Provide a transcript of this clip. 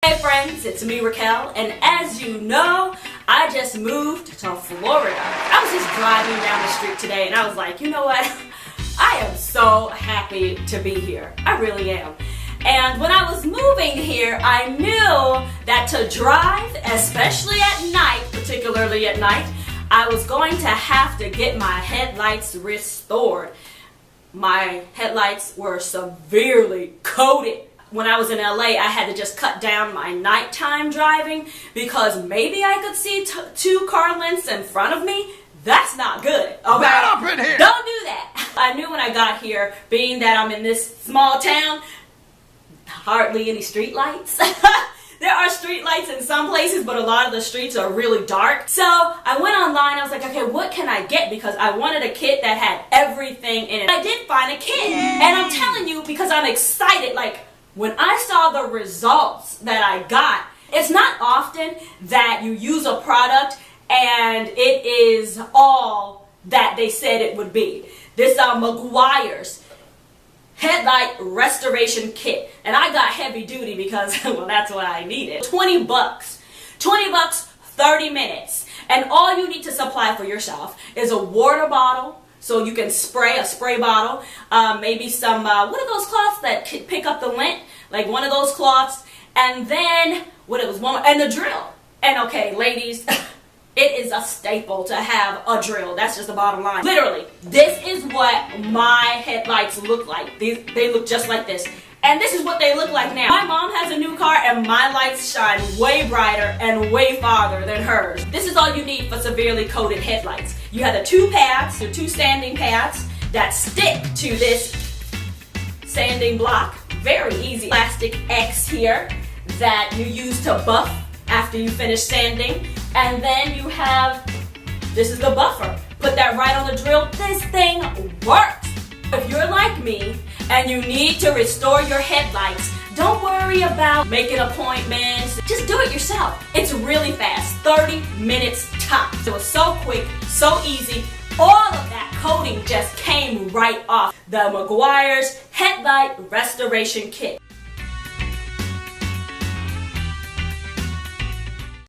Hey friends, it's me Raquel, and as you know, I just moved to Florida. I was just driving down the street today and I was like, you know what? I am so happy to be here. I really am. And when I was moving here, I knew that to drive, especially at night, particularly at night, I was going to have to get my headlights restored. My headlights were severely coated. When I was in LA, I had to just cut down my nighttime driving because maybe I could see two car lengths in front of me. That's not good. Okay? Get up in here! Don't do that. I knew when I got here, being that I'm in this small town, hardly any street lights. There are street lights in some places, but a lot of the streets are really dark. So I went online, I was like, okay, what can I get? Because I wanted a kit that had everything in it. I did find a kit. Yay. And I'm telling you, because I'm excited, like, when I saw the results that I got, it's not often that you use a product and it is all that they said it would be. This Meguiar'S Headlight Restoration Kit. And I got heavy duty because, well, that's what I needed. 20 bucks. 20 bucks, 30 minutes. And all you need to supply for yourself is a water bottle, so you can spray, a spray bottle, maybe some, what are those cloths that pick up the lint? Like one of those cloths, and then, and the drill. And okay, ladies, it is a staple to have a drill. That's just the bottom line. Literally, this is what my headlights look like. They look just like this. And this is what they look like now. My mom has a new car and my lights shine way brighter and way farther than hers. This is all you need for severely coated headlights. You have the two pads, the two sanding pads that stick to this sanding block. Very easy. Plastic X here that you use to buff after you finish sanding. And then you have, this is the buffer. Put that right on the drill. This thing works. If you're like me and you need to restore your headlights, don't worry about making appointments. Just do it yourself. It's really fast, 30 minutes tops. It was so quick, so easy. All of that coating just came right off the Meguiar'S Headlight Restoration Kit.